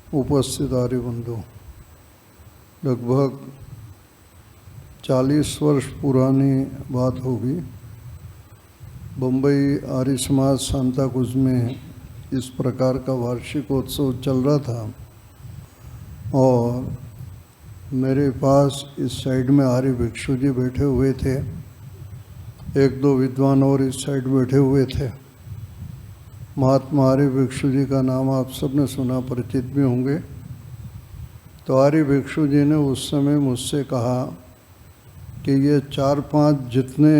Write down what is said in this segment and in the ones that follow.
उपस्थित आर्य बंधु, लगभग 40 वर्ष पुरानी बात होगी। बम्बई आर्य समाज सांताक्रूज में इस प्रकार का वार्षिकोत्सव चल रहा था और मेरे पास इस साइड में आर्य भिक्षु जी बैठे हुए थे, एक दो विद्वान और इस साइड बैठे हुए थे। महात्मा आर्य भिक्षु जी का नाम आप सबने सुना, परिचित भी होंगे। तो आर्य भिक्षु जी ने उस समय मुझसे कहा कि ये 4-5 जितने,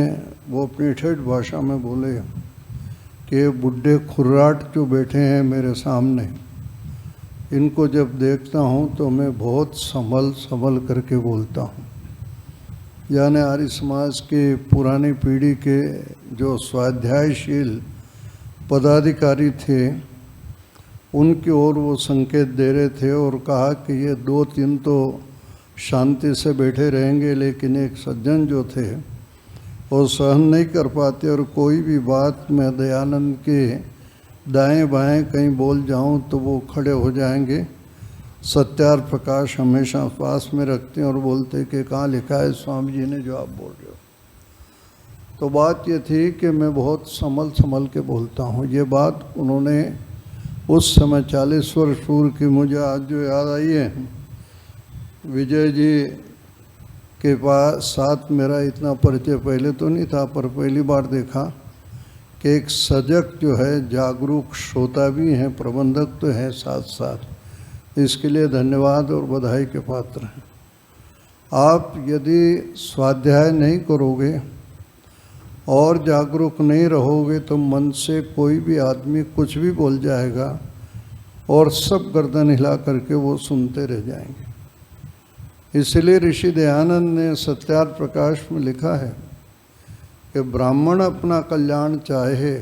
वो अपनी ठेठ भाषा में बोले कि ये बुढ़े खुर्राट जो बैठे हैं मेरे सामने, इनको जब देखता हूँ तो मैं बहुत संभल करके बोलता हूँ। यानी आर्य समाज की पुरानी पीढ़ी के जो स्वाध्यायशील पदाधिकारी थे, उनकी ओर वो संकेत दे रहे थे और कहा कि ये 2-3 तो शांति से बैठे रहेंगे, लेकिन एक सज्जन जो थे वो सहन नहीं कर पाते और कोई भी बात मैं दयानंद के दाएं बाएं कहीं बोल जाऊं तो वो खड़े हो जाएंगे। सत्यार प्रकाश हमेशा पास में रखते हैं और बोलते कि कहाँ लिखा है स्वामी जी ने जो आप बोल रहे हो। तो बात ये थी कि मैं बहुत संभल के बोलता हूँ। ये बात उन्होंने उस समय 40 वर्ष पूर्व की मुझे आज जो याद आई है। विजय जी के पास साथ मेरा इतना परिचय पहले तो नहीं था, पर पहली बार देखा कि एक सजग जो है, जागरूक श्रोता भी हैं, प्रबंधक तो हैं साथ साथ। इसके लिए धन्यवाद और बधाई के पात्र हैं। आप यदि स्वाध्याय नहीं करोगे और जागरूक नहीं रहोगे तो मन से कोई भी आदमी कुछ भी बोल जाएगा और सब गर्दन हिला करके वो सुनते रह जाएंगे। इसलिए ऋषि दयानंद ने सत्यार प्रकाश में लिखा है कि ब्राह्मण अपना कल्याण चाहे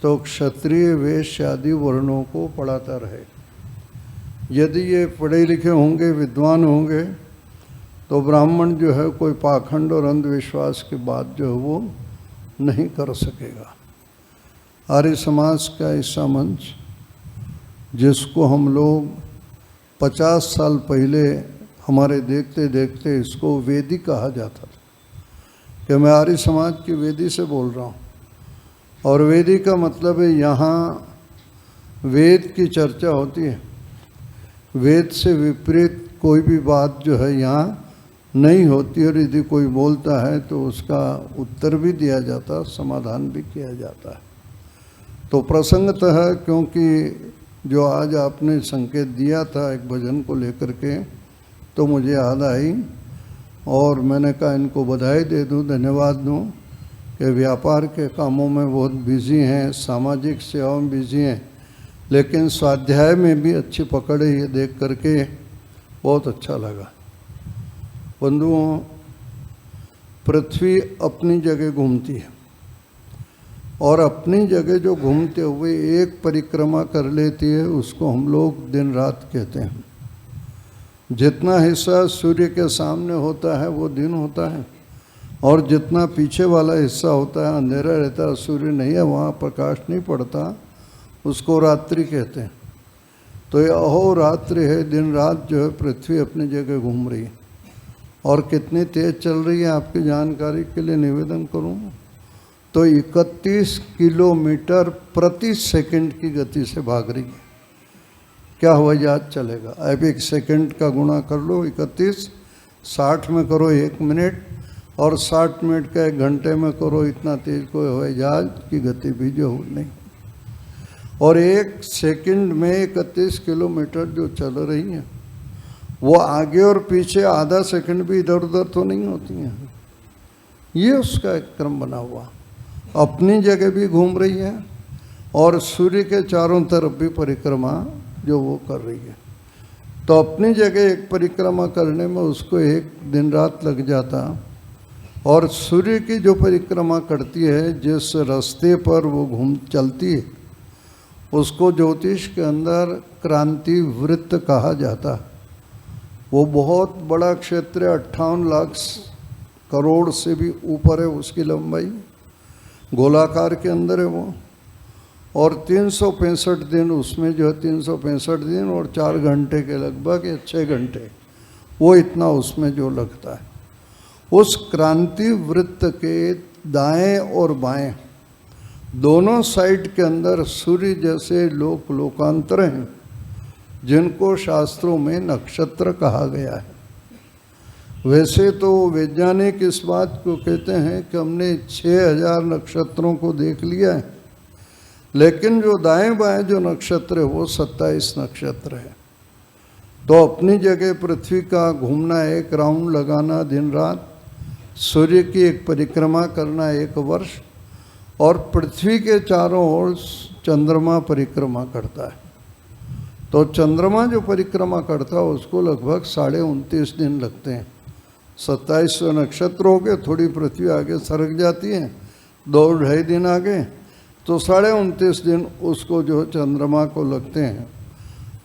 तो क्षत्रिय वैश्य आदि वर्णों को पढ़ाता रहे। यदि ये पढ़े लिखे होंगे, विद्वान होंगे, तो ब्राह्मण जो है कोई पाखंड और अंधविश्वास की बात जो है वो नहीं कर सकेगा। आर्य समाज का ऐसा मंच जिसको हम लोग 50 साल पहले हमारे देखते देखते इसको वेदी कहा जाता था, कि मैं आर्य समाज की वेदी से बोल रहा हूँ। और वेदी का मतलब है यहाँ वेद की चर्चा होती है, वेद से विपरीत कोई भी बात जो है यहाँ नहीं होती, और यदि कोई बोलता है तो उसका उत्तर भी दिया जाता, समाधान भी किया जाता है। तो प्रसंगतः, क्योंकि जो आज आपने संकेत दिया था एक भजन को लेकर के, तो मुझे याद आई और मैंने कहा इनको बधाई दे दूं, धन्यवाद दूं कि व्यापार के कामों में बहुत बिजी हैं, सामाजिक सेवाओं में बिजी हैं, लेकिन स्वाध्याय में भी अच्छी पकड़ है। ये देख करके बहुत अच्छा लगा। बंधुओं, पृथ्वी अपनी जगह घूमती है और अपनी जगह जो घूमते हुए एक परिक्रमा कर लेती है, उसको हम लोग दिन रात कहते हैं। जितना हिस्सा सूर्य के सामने होता है वो दिन होता है, और जितना पीछे वाला हिस्सा होता है अंधेरा रहता है, सूर्य नहीं है, वहाँ प्रकाश नहीं पड़ता, उसको रात्रि कहते हैं। तो ये अहोरात्रि है, दिन रात जो है पृथ्वी अपनी जगह घूम रही है। और कितनी तेज चल रही है आपकी जानकारी के लिए निवेदन करूँ तो 31 किलोमीटर प्रति सेकंड की गति से भाग रही है। क्या हवाई जहाज चलेगा? अब 1 सेकंड का गुणा कर लो 31, 60 में करो 1 मिनट, और 60 मिनट का 1 घंटे में करो, इतना तेज कोई हवाई जहाज की गति भी जो नहीं। और 1 सेकंड में 31 किलोमीटर जो चल रही है, वो आगे और पीछे आधा सेकंड भी इधर उधर तो नहीं होती हैं। ये उसका एक क्रम बना हुआ, अपनी जगह भी घूम रही है और सूर्य के चारों तरफ भी परिक्रमा जो वो कर रही है। तो अपनी जगह एक परिक्रमा करने में उसको 1 दिन रात लग जाता, और सूर्य की जो परिक्रमा करती है, जिस रास्ते पर वो चलती है, उसको ज्योतिष के अंदर क्रांति वृत्त कहा जाता है। वो बहुत बड़ा क्षेत्र है, 58 लाख करोड़ से भी ऊपर है उसकी लंबाई, गोलाकार के अंदर है वो। और 365 दिन उसमें जो है 365 दिन और 4 घंटे के लगभग या 6 घंटे, वो इतना उसमें जो लगता है। उस क्रांति वृत्त के दाएं और बाएं दोनों साइड के अंदर सूर्य जैसे लोकांतर हैं, जिनको शास्त्रों में नक्षत्र कहा गया है। वैसे तो वैज्ञानिक इस बात को कहते हैं कि हमने 6000 नक्षत्रों को देख लिया है, लेकिन जो दाएं बाएं जो नक्षत्र है वो 27 नक्षत्र है। तो अपनी जगह पृथ्वी का घूमना, एक राउंड लगाना दिन रात, सूर्य की एक परिक्रमा करना 1 वर्ष, और पृथ्वी के चारों ओर चंद्रमा परिक्रमा करता है। तो चंद्रमा जो परिक्रमा करता है उसको लगभग 29.5 दिन लगते हैं। 27 नक्षत्र हो गए, थोड़ी पृथ्वी आगे सरक जाती है, 2-2.5 दिन आगे, तो 29.5 दिन उसको जो चंद्रमा को लगते हैं।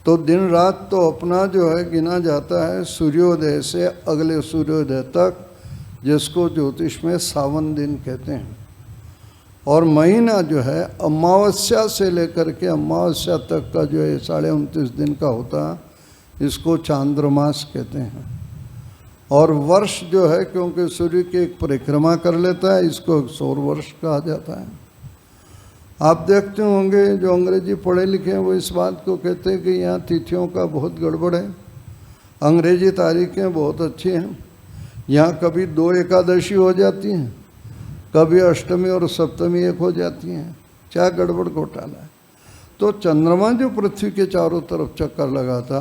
तो दिन रात तो अपना जो है गिना जाता है सूर्योदय से अगले सूर्योदय तक, जिसको ज्योतिष में सावन दिन कहते हैं। और महीना जो है अमावस्या से लेकर के अमावस्या तक का जो है 29.5 दिन का होता, इसको चांद्रमास कहते हैं। और वर्ष जो है, क्योंकि सूर्य की एक परिक्रमा कर लेता है, इसको सौर वर्ष कहा जाता है। आप देखते होंगे जो अंग्रेजी पढ़े लिखे हैं वो इस बात को कहते हैं कि यहाँ तिथियों का बहुत गड़बड़ है, अंग्रेजी तारीखें बहुत अच्छी हैं, यहाँ कभी 2 एकादशी हो जाती हैं, कभी अष्टमी और सप्तमी एक हो जाती हैं, क्या गड़बड़ घोटाला है। तो चंद्रमा जो पृथ्वी के चारों तरफ चक्कर लगाता,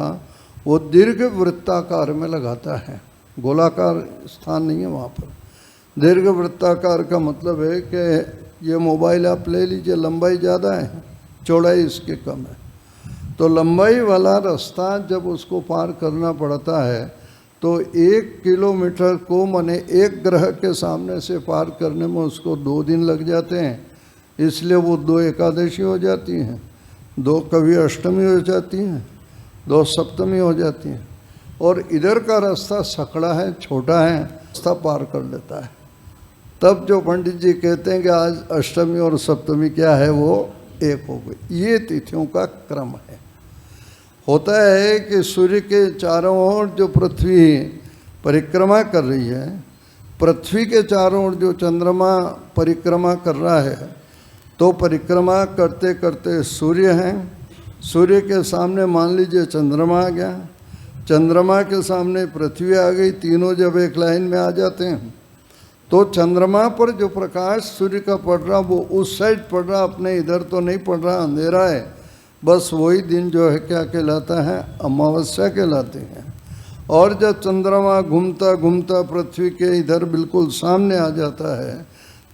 वो दीर्घ वृत्ताकार में लगाता है, गोलाकार स्थान नहीं है वहाँ पर। दीर्घ वृत्ताकार का मतलब है कि ये मोबाइल आप ले लीजिए, लंबाई ज़्यादा है, चौड़ाई इसकी कम है। तो लंबाई वाला रास्ता जब उसको पार करना पड़ता है तो 1 किलोमीटर को माने एक ग्रह के सामने से पार करने में उसको 2 दिन लग जाते हैं, इसलिए वो 2 एकादशी हो जाती हैं, 2 कभी अष्टमी हो जाती हैं, 2 सप्तमी हो जाती हैं। और इधर का रास्ता सकड़ा है, छोटा है, रास्ता पार कर लेता है। तब जो पंडित जी कहते हैं कि आज अष्टमी और सप्तमी क्या है, वो एक हो गई। ये तिथियों का क्रम है। होता है कि सूर्य के चारों ओर जो पृथ्वी परिक्रमा कर रही है, पृथ्वी के चारों ओर जो चंद्रमा परिक्रमा कर रहा है, तो परिक्रमा करते करते सूर्य हैं, सूर्य के सामने मान लीजिए चंद्रमा आ गया, चंद्रमा के सामने पृथ्वी आ गई, तीनों जब एक लाइन में आ जाते हैं तो चंद्रमा पर जो प्रकाश सूर्य का पड़ रहा वो उस साइड पड़ रहा, अपने इधर तो नहीं पड़ रहा, अंधेरा है। बस वही दिन जो है क्या कहलाता है, अमावस्या कहलाते हैं। और जब चंद्रमा घूमता घूमता पृथ्वी के इधर बिल्कुल सामने आ जाता है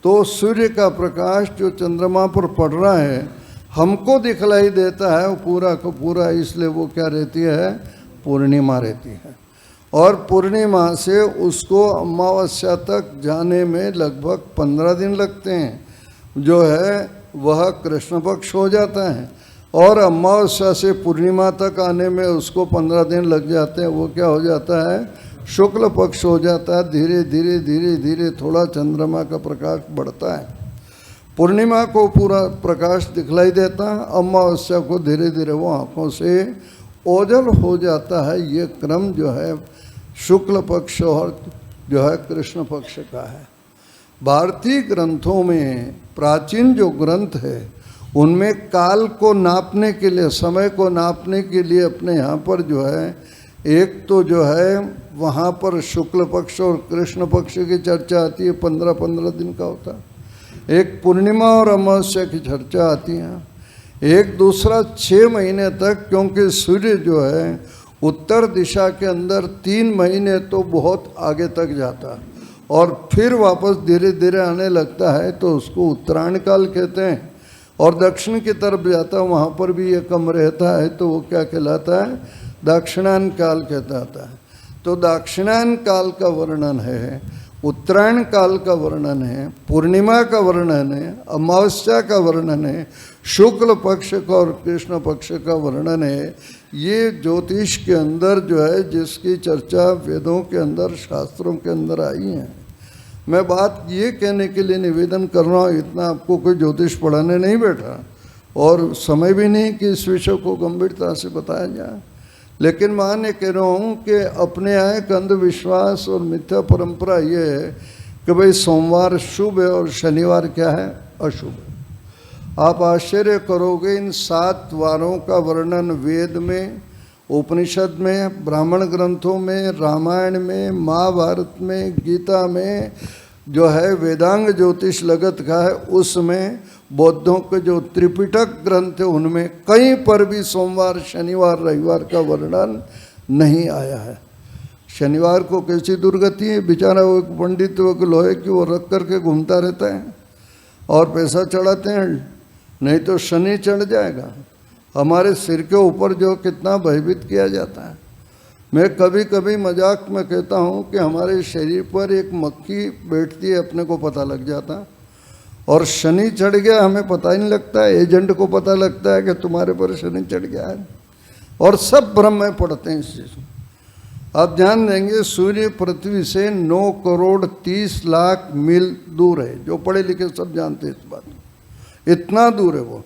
तो सूर्य का प्रकाश जो चंद्रमा पर पड़ रहा है हमको दिखलाई देता है, वो पूरा का पूरा, इसलिए वो क्या रहती है, पूर्णिमा रहती है। और पूर्णिमा से उसको अमावस्या तक जाने में लगभग 15 दिन लगते हैं, जो है वह कृष्ण पक्ष हो जाता है। और अमावस्या से पूर्णिमा तक आने में उसको 15 दिन लग जाते हैं, वो क्या हो जाता है, शुक्ल पक्ष हो जाता है। धीरे धीरे धीरे धीरे थोड़ा चंद्रमा का प्रकाश बढ़ता है, पूर्णिमा को पूरा प्रकाश दिखलाई देता है, अमावस्या को धीरे धीरे वो आँखों से ओझल हो जाता है। ये क्रम जो है शुक्ल पक्ष और जो है कृष्ण पक्ष का है। भारतीय ग्रंथों में प्राचीन जो ग्रंथ है उनमें काल को नापने के लिए, समय को नापने के लिए अपने यहाँ पर जो है एक तो जो है वहाँ पर शुक्ल पक्ष और कृष्ण पक्ष की चर्चा आती है, 15-15 दिन का होता है। एक पूर्णिमा और अमावस्या की चर्चा आती है। एक दूसरा 6 महीने तक, क्योंकि सूर्य जो है उत्तर दिशा के अंदर 3 महीने तो बहुत आगे तक जाता है और फिर वापस धीरे धीरे आने लगता है, तो उसको उत्तरायण काल कहते हैं। और दक्षिण की तरफ जाता है, वहाँ पर भी ये कम रहता है, तो वो क्या कहलाता है, दक्षिणायन काल कहलाता है। तो दक्षिणायन काल का वर्णन है, उत्तरायण काल का वर्णन है, पूर्णिमा का वर्णन है, अमावस्या का वर्णन है, शुक्ल पक्ष का और कृष्ण पक्ष का वर्णन है। ये ज्योतिष के अंदर जो है जिसकी चर्चा वेदों के अंदर, शास्त्रों के अंदर आई है। मैं बात ये कहने के लिए निवेदन कर रहा हूँ, इतना आपको कोई ज्योतिष पढ़ाने नहीं बैठा, और समय भी नहीं कि इस विषय को गंभीरता से बताया जाए। लेकिन मैं कह रहा हूँ कि अपने यहाँ एक अंधविश्वास और मिथ्या परंपरा ये है कि भाई सोमवार शुभ है और शनिवार क्या है, अशुभ है। आप आश्चर्य करोगे, इन 7 वारों का वर्णन वेद में, उपनिषद में, ब्राह्मण ग्रंथों में, रामायण में, महाभारत में, गीता में जो है, वेदांग ज्योतिष लगत का है, उसमें बौद्धों के जो त्रिपिटक ग्रंथ है उनमें कहीं पर भी सोमवार, शनिवार, रविवार का वर्णन नहीं आया है। शनिवार को कैसी दुर्गति है, बेचारा वो एक पंडित वो लोहे की वो रख करके घूमता रहता है और पैसा चढ़ाते हैं, नहीं तो शनि चढ़ जाएगा। हमारे सिर के ऊपर जो कितना भयभीत किया जाता है। मैं कभी कभी मजाक में कहता हूँ कि हमारे शरीर पर एक मक्खी बैठती है, अपने को पता लग जाता, और शनि चढ़ गया हमें पता ही नहीं लगता है। एजेंट को पता लगता है कि तुम्हारे पर शनि चढ़ गया है, और सब भ्रम में पड़ते हैं इस चीज़ में। आप ध्यान देंगे, सूर्य पृथ्वी से 9 करोड़ 30 लाख मील दूर है। जो पढ़े लिखे सब जानते हैं इस बात में, इतना दूर है वो।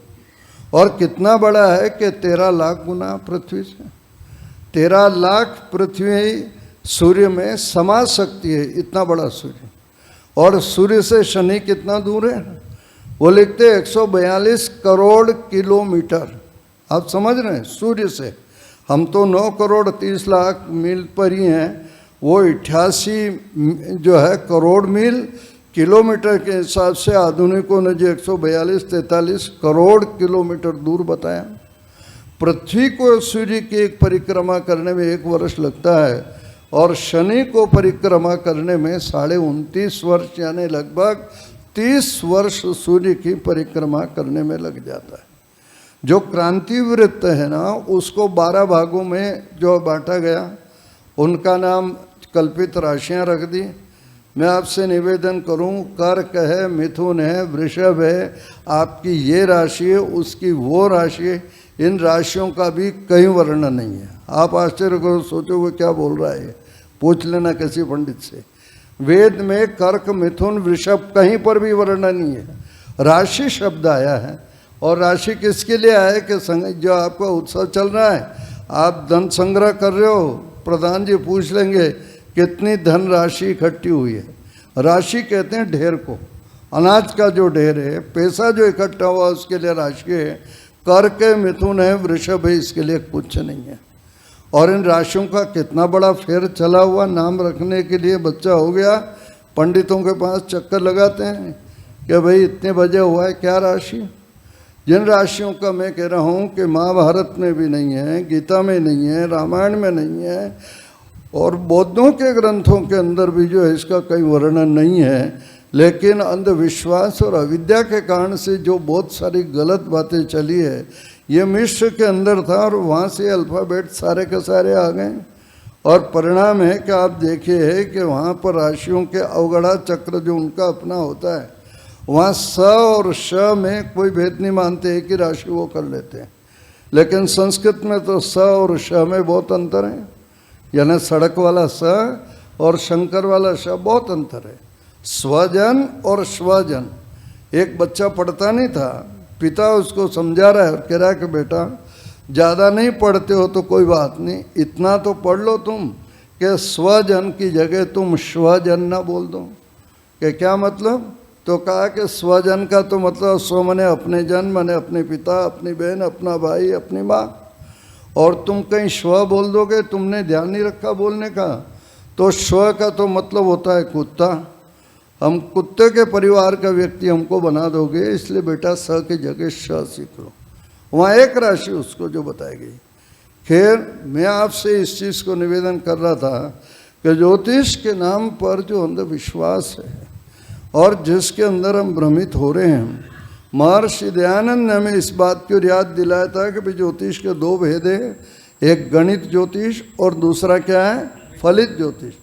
और कितना बड़ा है कि 13 लाख गुना पृथ्वी से, 13 लाख पृथ्वी सूर्य में समा सकती है, इतना बड़ा सूर्य। और सूर्य से शनि कितना दूर है, वो लिखते हैं 142 करोड़ किलोमीटर। आप समझ रहे हैं, सूर्य से हम तो 9 करोड़ 30 लाख मील पर ही हैं, वो 88 जो है करोड़ मील, किलोमीटर के हिसाब से आधुनिकों ने जो 142-43 करोड़ किलोमीटर दूर बताया। पृथ्वी को सूर्य की एक परिक्रमा करने में 1 वर्ष लगता है, और शनि को परिक्रमा करने में 29.5 वर्ष, यानी लगभग 30 वर्ष सूर्य की परिक्रमा करने में लग जाता है। जो क्रांति वृत्त है ना, उसको 12 भागों में जो बांटा गया, उनका नाम कल्पित राशियां रख दी। मैं आपसे निवेदन करूं, कर्क है, मिथुन है, वृषभ है, आपकी ये राशि है, उसकी वो राशि है। इन राशियों का भी कहीं वर्णन नहीं है। आप आश्चर्य करो, सोचो वो क्या बोल रहा है, पूछ लेना किसी पंडित से। वेद में कर्क, मिथुन, वृषभ कहीं पर भी वर्णन नहीं है। राशि शब्द आया है, और राशि किसके लिए आया है कि जो आपका उत्सव चल रहा है, आप धन संग्रह कर रहे हो, प्रधान जी पूछ लेंगे कितनी धन राशि इकट्ठी हुई है। राशि कहते हैं ढेर को, अनाज का जो ढेर है, पैसा जो इकट्ठा हुआ उसके लिए राशि है। कर्क है, मिथुन है, वृषभ है, इसके लिए कुछ नहीं है। और इन राशियों का कितना बड़ा फेर चला हुआ, नाम रखने के लिए बच्चा हो गया, पंडितों के पास चक्कर लगाते हैं कि भाई इतने बजे हुआ है, क्या राशि। जिन राशियों का मैं कह रहा हूँ कि महाभारत में भी नहीं है, गीता में नहीं है, रामायण में नहीं है, और बौद्धों के ग्रंथों के अंदर भी जो है इसका कोई वर्णन नहीं है। लेकिन अंधविश्वास और अविद्या के कारण से जो बहुत सारी गलत बातें चली है, ये मिस्र के अंदर था और वहाँ से अल्फ़ाबेट सारे के सारे आ गए। और परिणाम है कि आप देखिए कि वहाँ पर राशियों के अवगढ़ा चक्र जो उनका अपना होता है, वहाँ स और श में कोई भेद नहीं मानते, एक ही राशि वो कर लेते हैं। लेकिन संस्कृत में तो स और श में बहुत अंतर है, यानी सड़क वाला स और शंकर वाला श बहुत अंतर है। स्वजन और स्वजन, एक बच्चा पढ़ता नहीं था, पिता उसको समझा रहा है और कह रहा है कि बेटा ज़्यादा नहीं पढ़ते हो तो कोई बात नहीं, इतना तो पढ़ लो तुम कि स्वजन की जगह तुम स्वजन ना बोल दो। कि क्या मतलब, तो कहा कि स्वजन का तो मतलब स्व मने अपने जन, मने अपने पिता, अपनी बहन, अपना भाई, अपनी माँ, और तुम कहीं स्व बोल दोगे, तुमने ध्यान नहीं रखा बोलने का, तो स्व का तो मतलब होता है कुत्ता। हम कुत्ते के परिवार का व्यक्ति हमको बना दोगे, इसलिए बेटा स की जगह श सीख लो। वहाँ एक राशि उसको जो बताई गई। खैर, मैं आपसे इस चीज़ को निवेदन कर रहा था कि ज्योतिष के नाम पर जो अंधविश्वास है और जिसके अंदर हम भ्रमित हो रहे हैं, महर्षि दयानंद ने हमें इस बात की याद दिलाया था कि भाई ज्योतिष के 2 भेद है, एक गणित ज्योतिष और दूसरा क्या है, फलित ज्योतिष।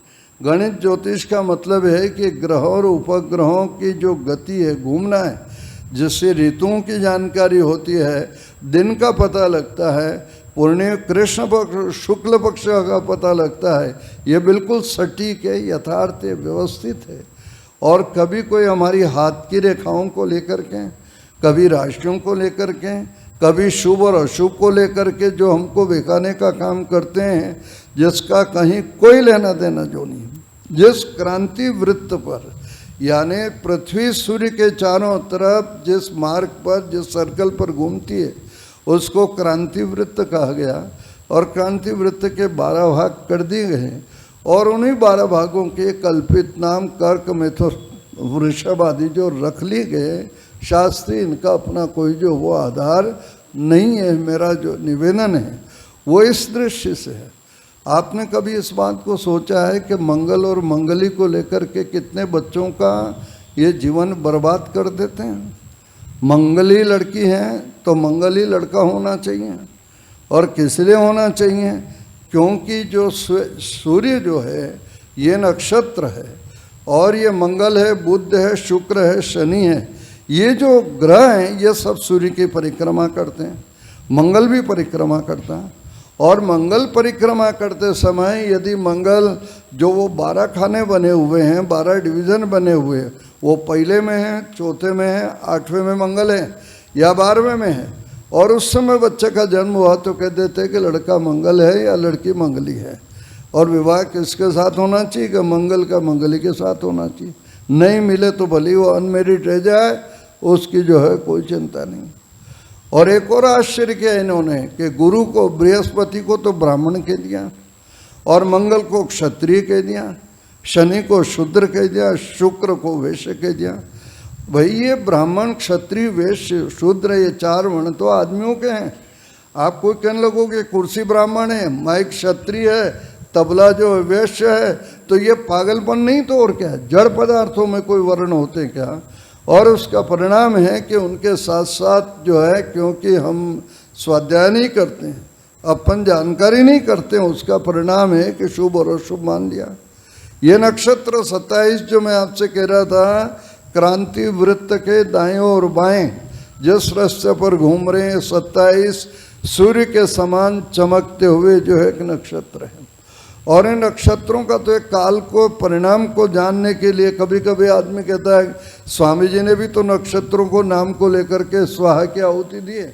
गणित ज्योतिष का मतलब है कि ग्रहों और उपग्रहों की जो गति है, घूमना है, जिससे ऋतुओं की जानकारी होती है, दिन का पता लगता है, पूर्णिमा कृष्ण पक्ष शुक्ल पक्ष का पता लगता है। ये बिल्कुल सटीक है, यथार्थ है, व्यवस्थित है। और कभी कोई हमारी हाथ की रेखाओं को लेकर के, कभी राशियों को लेकर के, कभी शुभ और अशुभ को लेकर के जो हमको बेकाने का काम करते हैं, जिसका कहीं कोई लेना देना जो नहीं। जिस क्रांति वृत्त पर, यानी पृथ्वी सूर्य के चारों तरफ जिस मार्ग पर, जिस सर्कल पर घूमती है, उसको क्रांति वृत्त कहा गया। और क्रांति वृत्त के 12 भाग कर दिए गए और उन्हीं 12 भागों के कल्पित नाम कर्क, मिथुन, वृषभ आदि जो रख लिए गए शास्त्री, इनका अपना कोई जो वो आधार नहीं है। मेरा जो निवेदन है वो इस दृष्टि से है। आपने कभी इस बात को सोचा है कि मंगल और मंगली को लेकर के कितने बच्चों का ये जीवन बर्बाद कर देते हैं? मंगली लड़की है तो मंगली लड़का होना चाहिए। और किस लिए होना चाहिए? क्योंकि जो सूर्य जो है ये नक्षत्र है और ये मंगल है, बुध है, शुक्र है, शनि है, ये जो ग्रह हैं ये सब सूर्य की परिक्रमा करते हैं। मंगल भी परिक्रमा करता है। और मंगल परिक्रमा करते समय यदि मंगल जो वो 12 खाने बने हुए हैं, 12 डिवीज़न बने हुए हैं, वो पहले में है, चौथे में है, 8वें में मंगल है या 12वें में है, और उस समय बच्चे का जन्म हुआ तो कह देते कि लड़का मंगल है या लड़की मंगली है। और विवाह किसके साथ होना चाहिए? कि मंगल का मंगली के साथ होना चाहिए। नहीं मिले तो भले वो अनमेरिड रह जाए, उसकी जो है कोई चिंता नहीं। और एक और आश्चर्य किया इन्होंने कि गुरु को, बृहस्पति को तो ब्राह्मण कह दिया और मंगल को क्षत्रिय कह दिया, शनि को शूद्र कह दिया, शुक्र को वैश्य कह दिया। भाई ये ब्राह्मण, क्षत्रिय, वैश्य, शूद्र, ये 4 वर्ण तो आदमियों के हैं। आप कोई कहने लगोगे कुर्सी ब्राह्मण है, माइक क्षत्रिय है, तबला जो वैश्य है, तो ये पागलपन नहीं तो और क्या है? जड़ पदार्थों में कोई वर्ण होते क्या? और उसका परिणाम है कि उनके साथ साथ जो है, क्योंकि हम स्वाध्याय नहीं करते हैं, अपन जानकारी नहीं करते हैं, उसका परिणाम है कि शुभ और अशुभ मान लिया। ये नक्षत्र 27 जो मैं आपसे कह रहा था, क्रांति वृत्त के दाएं और बाएं जिस रास्ते पर घूम रहे हैं, 27 सूर्य के समान चमकते हुए जो है एक नक्षत्र है। और इन नक्षत्रों का तो एक काल को, परिणाम को जानने के लिए कभी कभी आदमी कहता है स्वामी जी ने भी तो नक्षत्रों को नाम को लेकर के स्वाहा की आहुति दी है।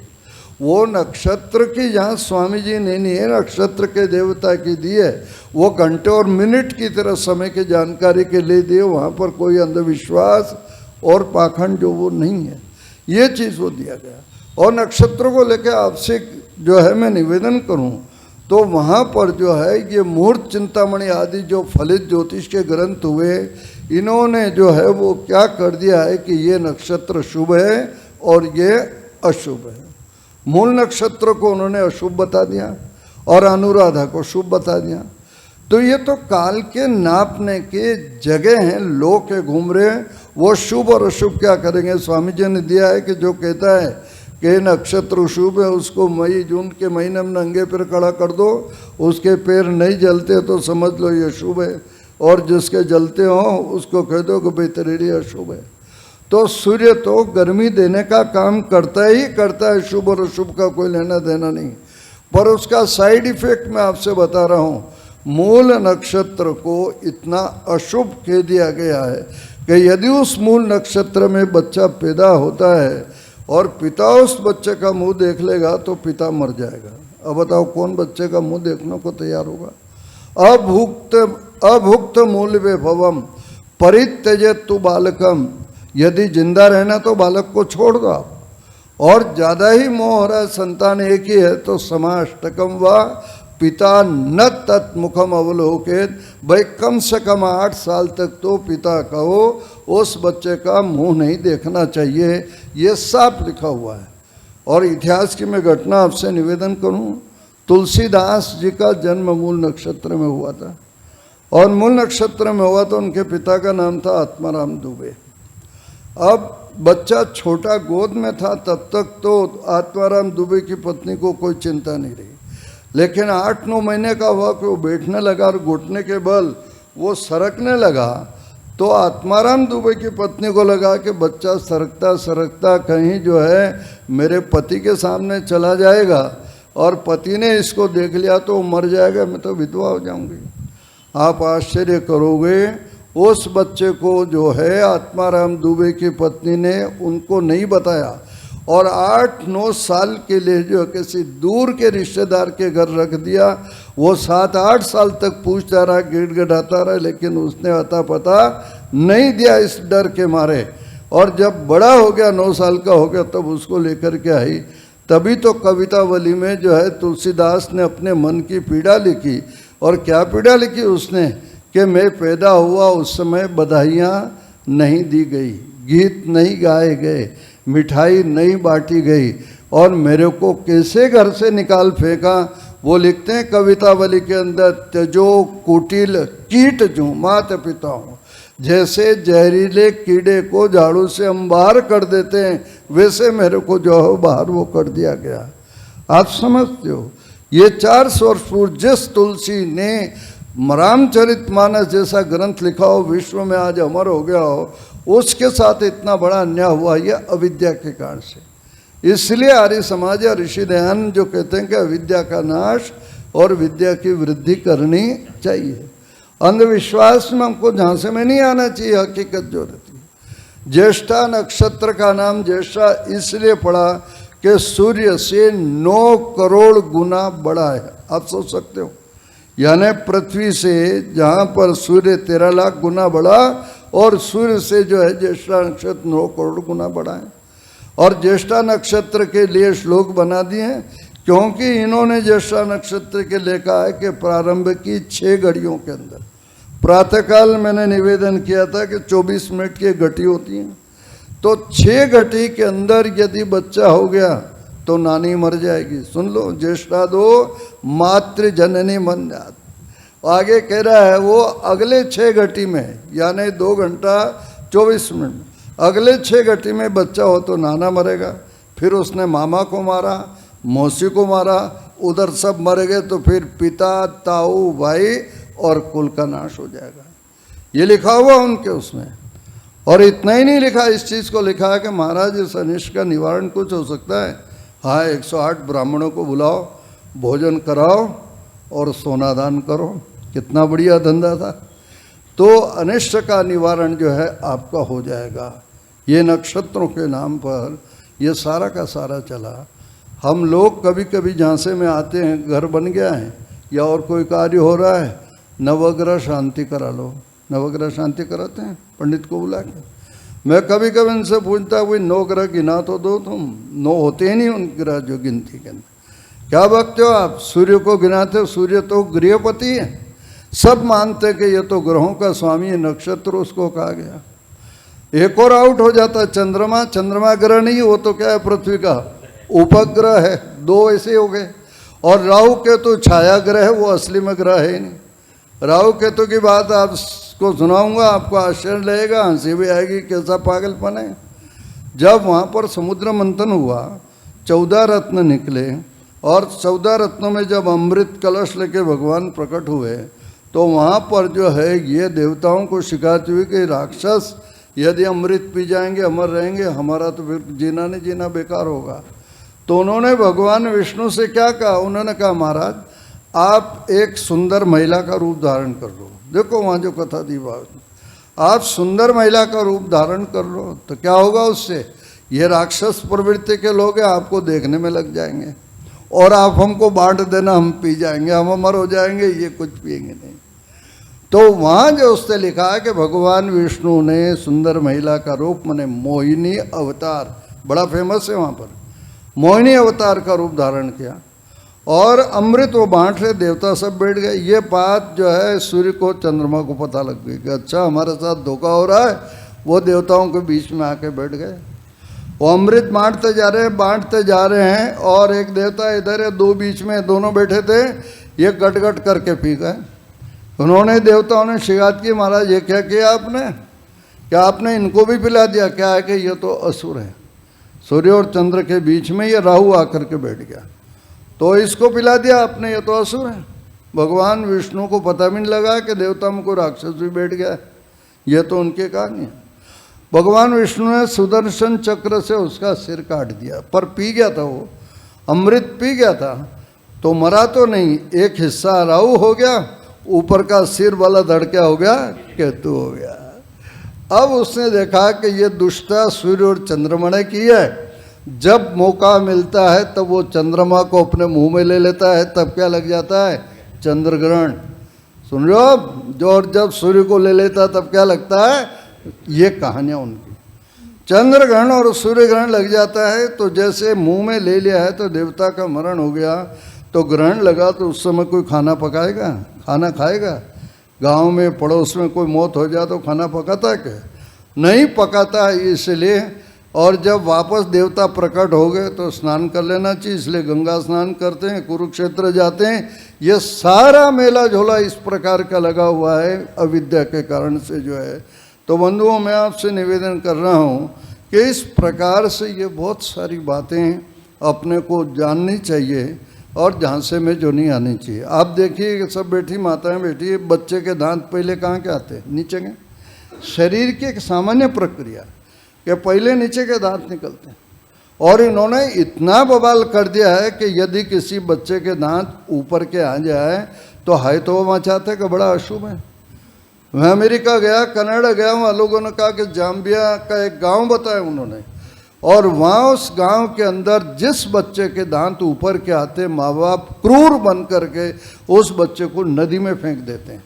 वो नक्षत्र की जहाँ स्वामी जी ने नहीं है, नक्षत्र के देवता की दी है। वो घंटे और मिनट की तरह समय की जानकारी के लिए दिए। वहाँ पर कोई अंधविश्वास और पाखंड जो वो नहीं है, ये चीज़ वो दिया गया। और नक्षत्रों को लेकर आपसे जो है मैं निवेदन करूँ तो वहाँ पर जो है ये मुहूर्त चिंतामणि आदि जो फलित ज्योतिष के ग्रंथ हुए, इन्होंने जो है वो क्या कर दिया है कि ये नक्षत्र शुभ है और ये अशुभ है। मूल नक्षत्र को उन्होंने अशुभ बता दिया और अनुराधा को शुभ बता दिया। तो ये तो काल के नापने के जगह हैं, लोग के घूम रहे हैं। वो शुभ और अशुभ क्या करेंगे? स्वामी जी ने दिया है कि जो कहता है कि नक्षत्र शुभ है उसको मई जून के महीने में नंगे पैर खड़ा कर दो, उसके पैर नहीं जलते तो समझ लो ये शुभ है, और जिसके जलते हो उसको कह दो कि भाई तेरे लिए अशुभ है। तो सूर्य तो गर्मी देने का काम करता ही करता है, शुभ और अशुभ का कोई लेना देना नहीं। पर उसका साइड इफेक्ट मैं आपसे बता रहा हूँ। मूल नक्षत्र को इतना अशुभ कह दिया गया है कि यदि उस मूल नक्षत्र में बच्चा पैदा होता है और पिता उस बच्चे का मुंह देख लेगा तो पिता मर जाएगा। अब बताओ कौन बच्चे का मुंह देखने को तैयार होगा? अभुक्त मूल विभवम परित्यजेत तु बालकम। यदि जिंदा रहना तो बालक को छोड़ दो आप। और ज़्यादा ही मोह हो रहा है, संतान एक ही है, तो समाष्टकम व पिता न तत्मुखम अवलोकेत। भाई कम से कम 8 साल तक तो पिता का उस बच्चे का मुंह नहीं देखना चाहिए। ये साफ लिखा हुआ है। और इतिहास की मैं घटना आपसे निवेदन करूं, तुलसीदास जी का जन्म मूल नक्षत्र में हुआ था। और मूल नक्षत्र में हुआ तो उनके पिता का नाम था आत्माराम दुबे। अब बच्चा छोटा गोद में था, तब तक तो आत्माराम दुबे की पत्नी को कोई चिंता नहीं रही। लेकिन 8-9 महीने का हुआ कि वो बैठने लगा और घुटने के बल वो सरकने लगा, तो आत्माराम दुबे की पत्नी को लगा कि बच्चा सरकता सरकता कहीं जो है मेरे पति के सामने चला जाएगा, और पति ने इसको देख लिया तो मर जाएगा, मैं तो विधवा हो जाऊंगी। आप आश्चर्य करोगे, उस बच्चे को जो है आत्माराम दुबे की पत्नी ने उनको नहीं बताया, और 8-9 साल के लिए जो किसी दूर के रिश्तेदार के घर रख दिया। वो 7-8 साल तक पूछता रहा, गिड़गिड़ाता रहा, लेकिन उसने अता पता नहीं दिया इस डर के मारे। और जब बड़ा हो गया, 9 साल का हो गया, तब उसको लेकर के आई। तभी तो कवितावली में जो है तुलसीदास ने अपने मन की पीड़ा लिखी। और क्या पीड़ा लिखी उसने कि मैं पैदा हुआ उस समय बधाइयाँ नहीं दी गई, गीत नहीं गाए गए, मिठाई नहीं बांटी गई, और मेरे को कैसे घर से निकाल फेंका। वो लिखते हैं कवितावली के अंदर, त्यजो कुटिल कीट जूं मात पिता हूँ। जैसे जहरीले कीड़े को झाड़ू से हम बाहर कर देते हैं, वैसे मेरे को जो है बाहर वो कर दिया गया। आप समझते हो, ये 400 वर्ष पूर्व जिस तुलसी ने रामचरितमानस जैसा ग्रंथ लिखा हो, विश्व में आज अमर हो गया हो, उसके साथ इतना बड़ा अन्याय हुआ, ये अविद्या के कारण से। इसलिए आर्य समाज या ऋषि दयानंद जो कहते हैं कि अविद्या का नाश और विद्या की वृद्धि करनी चाहिए। अंधविश्वास में हमको झांसे में नहीं आना चाहिए, हकीकत जो रहती है। ज्येष्ठा नक्षत्र का नाम ज्येष्ठा इसलिए पड़ा कि सूर्य से 9 करोड़ गुना बड़ा है। आप सोच सकते हो, यानी पृथ्वी से जहाँ पर सूर्य 13 लाख गुना बड़ा, और सूर्य से जो है ज्येष्ठा नक्षत्र 9 करोड़ गुना बड़ा है। और ज्येष्ठा नक्षत्र के लिए श्लोक बना दिए हैं, क्योंकि इन्होंने ज्येष्ठा नक्षत्र के लिए कहा है कि प्रारंभ की 6 घड़ियों के अंदर, प्रातःकाल मैंने निवेदन किया था कि 24 मिनट की घटी होती हैं, तो 6 घटी के अंदर यदि बच्चा हो गया तो नानी मर जाएगी। सुन लो, ज्येष्ठा 2 मातृ जननी मन जात। आगे कह रहा है वो अगले 6 घटी में, यानी 2 घंटा 24 मिनट, अगले 6 घटी में बच्चा हो तो नाना मरेगा। फिर उसने मामा को मारा, मौसी को मारा, उधर सब मर गए, तो फिर पिता, ताऊ, भाई और कुल का नाश हो जाएगा। ये लिखा हुआ उनके उसमें। और इतना ही नहीं लिखा, इस चीज़ को लिखा है कि महाराज इस अनिष्ट का निवारण कुछ हो सकता है। हाँ, 108 ब्राह्मणों को बुलाओ, भोजन कराओ और सोना दान करो। कितना बढ़िया धंधा था। तो अनिष्ट का निवारण जो है आपका हो जाएगा। ये नक्षत्रों के नाम पर ये सारा का सारा चला। हम लोग कभी कभी झांसे में आते हैं, घर बन गया है या और कोई कार्य हो रहा है, नवग्रह शांति करा लो। नवग्रह शांति कराते हैं पंडित को बुला के। मैं कभी कभी इनसे पूछता कोई 9 ग्रह गिना तो दो, तुम 9 होते ही नहीं उन ग्रह जो गिनती के अंदर। क्या बकते हो आप? सूर्य को गिनाते हो, सूर्य तो गृहपति है। सब मानते कि ये तो ग्रहों का स्वामी है, नक्षत्र उसको कहा गया। एक और आउट हो जाता है चंद्रमा। चंद्रमा ग्रह नहीं, वो तो क्या है, पृथ्वी का उपग्रह है। 2 ऐसे हो गए। और राहु केतु छाया ग्रह है, वो असली में ग्रह है ही नहीं। राहु केतु की बात आपको सुनाऊंगा, आपको आश्चर्य लगेगा, हंसी भी आएगी, कैसा पागलपन है। जब वहाँ पर समुद्र मंथन हुआ, 14 रत्न निकले, और 14 रत्नों में जब अमृत कलश लेके भगवान प्रकट हुए, तो वहाँ पर जो है ये देवताओं को शिकायत हुई कि राक्षस यदि अमृत पी जाएंगे अमर रहेंगे, हमारा तो फिर जीना नहीं जीना बेकार होगा। तो उन्होंने भगवान विष्णु से क्या कहा? उन्होंने कहा महाराज आप एक सुंदर महिला का रूप धारण कर लो। देखो वहाँ जो कथा दी बात, आप सुंदर महिला का रूप धारण कर लो तो क्या होगा उससे? ये राक्षस प्रवृत्ति के लोग हैं, आपको देखने में लग जाएंगे और आप हमको बांट देना, हम पी जाएंगे, हम अमर हो जाएंगे, ये कुछ पिएंगे नहीं। तो वहाँ जो उसने लिखा है कि भगवान विष्णु ने सुंदर महिला का रूप माने मोहिनी अवतार, बड़ा फेमस है वहाँ पर, मोहिनी अवतार का रूप धारण किया और अमृत वो बांट रहे, देवता सब बैठ गए। ये बात जो है सूर्य को चंद्रमा को पता लग गई कि अच्छा हमारे साथ धोखा हो रहा है। वो देवताओं के बीच में आके बैठ गए, वो अमृत बांटते जा रहे हैं और एक देवता इधर है, 2 बीच में, दोनों बैठे थे, ये गट गट करके पी गए। उन्होंने देवताओं ने शिकायत की महाराज ये क्या किया आपने? क्या आपने इनको भी पिला दिया? क्या है कि ये तो असुर है, सूर्य और चंद्र के बीच में ये राहु आकर के बैठ गया, तो इसको पिला दिया आपने, ये तो असुर है। भगवान विष्णु को पता भी नहीं लगा कि देवता में कोई राक्षस भी बैठ गया, ये तो उनके कहानी है। भगवान विष्णु ने सुदर्शन चक्र से उसका सिर काट दिया, पर पी गया था वो, अमृत पी गया था, तो मरा तो नहीं, एक हिस्सा राहु हो गया, ऊपर का सिर वाला धड़ क्या हो गया? केतु हो गया। अब उसने देखा कि ये दुष्टता सूर्य और चंद्रमा ने की है, जब मौका मिलता है तब वो चंद्रमा को अपने मुंह में ले लेता है, तब क्या लग जाता है? चंद्र ग्रहण। सुन रहे हो? जो और जब सूर्य को ले लेता है तब क्या लगता है? ये कहानियां उनकी। चंद्र ग्रहण और सूर्य ग्रहण लग जाता है तो जैसे मुंह में ले लिया है तो देवता का मरण हो गया, तो ग्रहण लगा तो उस समय कोई खाना पकाएगा, खाना खाएगा? गांव में पड़ोस में कोई मौत हो जाए तो खाना पकाता है क्या? नहीं पकाता है। इसलिए और जब वापस देवता प्रकट हो गए तो स्नान कर लेना चाहिए, इसलिए गंगा स्नान करते हैं, कुरुक्षेत्र जाते हैं। ये सारा मेला झोला इस प्रकार का लगा हुआ है अविद्या के कारण से जो है। तो बंधुओं, मैं आपसे निवेदन कर रहा हूँ कि इस प्रकार से ये बहुत सारी बातें अपने को जाननी चाहिए और झांसे में जो नहीं आनी चाहिए। आप देखिए कि सब बैठी माताएं बैठी है, बच्चे के दांत पहले कहाँ के आते हैं? नीचे के। शरीर की एक सामान्य प्रक्रिया कि पहले नीचे के दांत निकलते हैं, और इन्होंने इतना बवाल कर दिया है कि यदि किसी बच्चे के दांत ऊपर के आ जाए तो हाय तो वो मचाते कि बड़ा अशुभ है। मैं अमेरिका गया, कनाडा गया, वहाँ लोगों ने कहा कि जाम्बिया का एक गांव बताया उन्होंने, और वहाँ उस गांव के अंदर जिस बच्चे के दांत ऊपर के आते, माँ बाप क्रूर बन करके उस बच्चे को नदी में फेंक देते हैं,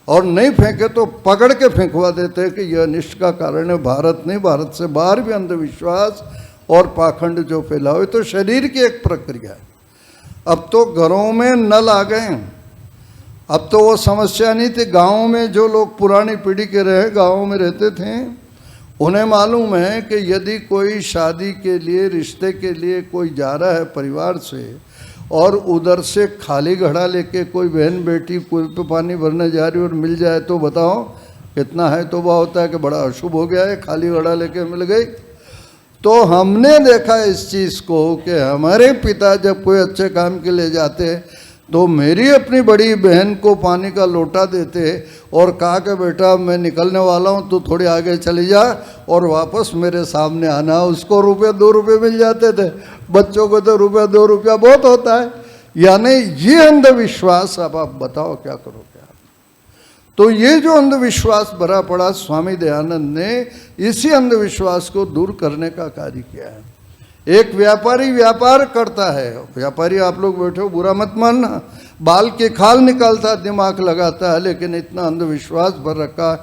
और नहीं फेंके तो पकड़ के फेंकवा देते हैं कि यह अनिष्ट का कारण है। भारत नहीं, भारत से बाहर भी अंधविश्वास और पाखंड जो फैला हुआ है। तो शरीर की एक प्रक्रिया है। अब तो घरों में नल आ गए हैं, अब तो वो समस्या नहीं थी। गाँव में जो लोग पुरानी पीढ़ी के रहे, गाँव में रहते थे, उन्हें मालूम है कि यदि कोई शादी के लिए, रिश्ते के लिए कोई जा रहा है परिवार से, और उधर से खाली घड़ा लेके कोई बहन बेटी कुएं पे पानी भरने जा रही और मिल जाए तो बताओ कितना है तो वह होता है कि बड़ा अशुभ हो गया है, खाली घड़ा लेके मिल गई। तो हमने देखा इस चीज़ को कि हमारे पिता जब कोई अच्छे काम के लिए जाते तो मेरी अपनी बड़ी बहन को पानी का लोटा देते और कहा कि बेटा मैं निकलने वाला हूँ, तू थोड़ी आगे चली जा और वापस मेरे सामने आना। उसको रुपये 2 रुपये मिल जाते थे, बच्चों को तो रुपया 2 रुपया बहुत होता है। यानी ये अंधविश्वास, अब आप बताओ क्या करोगे आप? तो ये जो अंधविश्वास भरा पड़ा, स्वामी दयानंद ने इसी अंधविश्वास को दूर करने का कार्य किया है। एक व्यापारी व्यापार करता है, व्यापारी आप लोग बैठे हो बुरा मत मानना, बाल के खाल निकालता, दिमाग लगाता है, लेकिन इतना अंधविश्वास भर रखा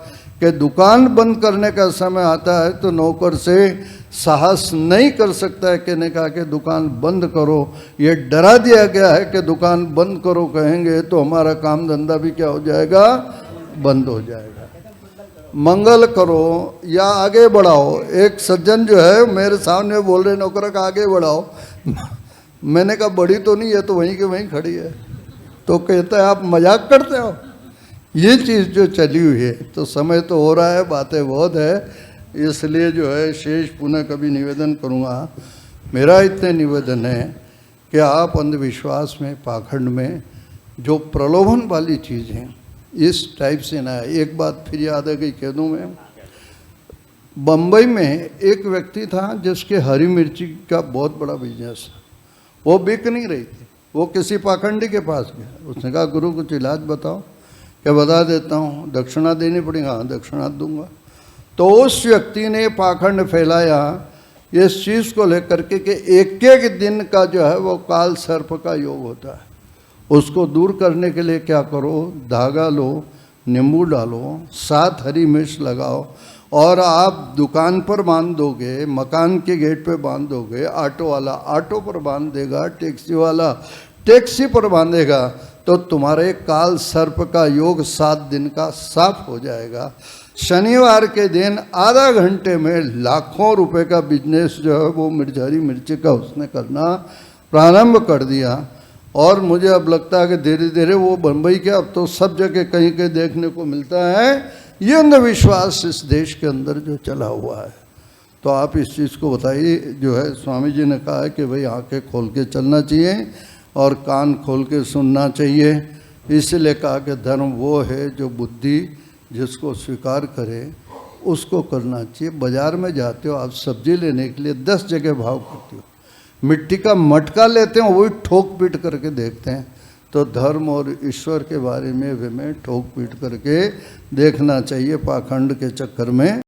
कि दुकान बंद करने का समय आता है तो नौकर से साहस नहीं कर सकता है कहने का कि दुकान बंद करो। ये डरा दिया गया है कि दुकान बंद करो कहेंगे तो हमारा काम धंधा भी क्या हो जाएगा? बंद हो जाएगा। मंगल करो या आगे बढ़ाओ। एक सज्जन जो है मेरे सामने बोल रहे, नौकर का आगे बढ़ाओ। मैंने कहा बड़ी तो नहीं है, तो वहीं के वहीं खड़ी है। तो कहता है आप मजाक करते हो। ये चीज़ जो चली हुई है, तो समय तो हो रहा है, बातें बहुत है, इसलिए जो है शेष पुनः कभी निवेदन करूँगा। मेरा इतने निवेदन है कि आप अंधविश्वास में, पाखंड में जो प्रलोभन वाली चीज़ हैं इस टाइप से ना। एक बात फिर याद आ गई, कह दूँ मैं। बम्बई में एक व्यक्ति था जिसके हरी मिर्ची का बहुत बड़ा बिजनेस था, वो बिक नहीं रही थी। वो किसी पाखंडी के पास गया, उसने कहा गुरु कुछ इलाज बताओ। क्या बता देता हूँ, दक्षिणा देनी पड़ेगी। हाँ दक्षिणा दूंगा। तो उस व्यक्ति ने पाखंड फैलाया इस चीज़ को लेकर के कि एक एक दिन का जो है वो काल सर्प का योग होता है। उसको दूर करने के लिए क्या करो, धागा लो, नींबू डालो, 7 हरी मिर्च लगाओ, और आप दुकान पर बांध दोगे, मकान के गेट पे बांध दोगे, ऑटो वाला ऑटो पर बांध देगा, टैक्सी वाला टैक्सी पर बांधेगा, तो तुम्हारे काल सर्प का योग 7 दिन का साफ हो जाएगा। शनिवार के दिन आधा घंटे में लाखों रुपए का बिजनेस जो है वो हरी मिर्ची का उसने करना प्रारंभ कर दिया। और मुझे अब लगता है कि धीरे धीरे वो बम्बई के अब तो सब जगह कहीं कहीं देखने को मिलता है ये अंधविश्वास इस देश के अंदर जो चला हुआ है। तो आप इस चीज़ को बताइए। जो है स्वामी जी ने कहा है कि भाई आंखें खोल के चलना चाहिए और कान खोल के सुनना चाहिए। इसलिए कहा कि धर्म वो है जो बुद्धि जिसको स्वीकार करे उसको करना चाहिए। बाज़ार में जाते हो आप सब्जी लेने के लिए 10 जगह भाव करते हो, मिट्टी का मटका लेते हैं वही ठोक पीट करके देखते हैं। तो धर्म और ईश्वर के बारे में ठोक पीट करके देखना चाहिए पाखंड के चक्कर में।